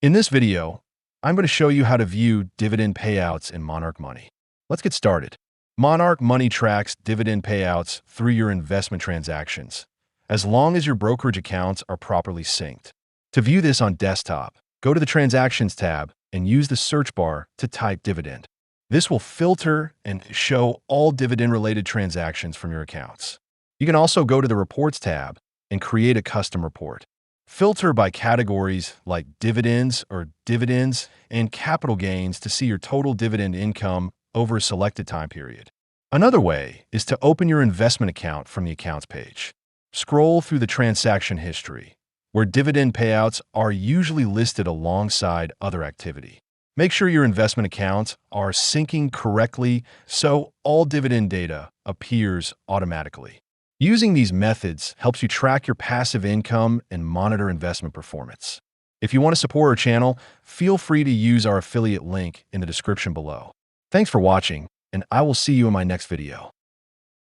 In this video, I'm going to show you how to view dividend payouts in Monarch Money. Let's get started. Monarch Money tracks dividend payouts through your investment transactions, as long as your brokerage accounts are properly synced. To view this on desktop, go to the Transactions tab and use the search bar to type dividend. This will filter and show all dividend-related transactions from your accounts. You can also go to the Reports tab and create a custom report. Filter by categories like dividends and capital gains to see your total dividend income over a selected time period. Another way is to open your investment account from the Accounts page. Scroll through the transaction history, where dividend payouts are usually listed alongside other activity. Make sure your investment accounts are syncing correctly so all dividend data appears automatically. Using these methods helps you track your passive income and monitor investment performance. If you want to support our channel, feel free to use our affiliate link in the description below. Thanks for watching, and I will see you in my next video.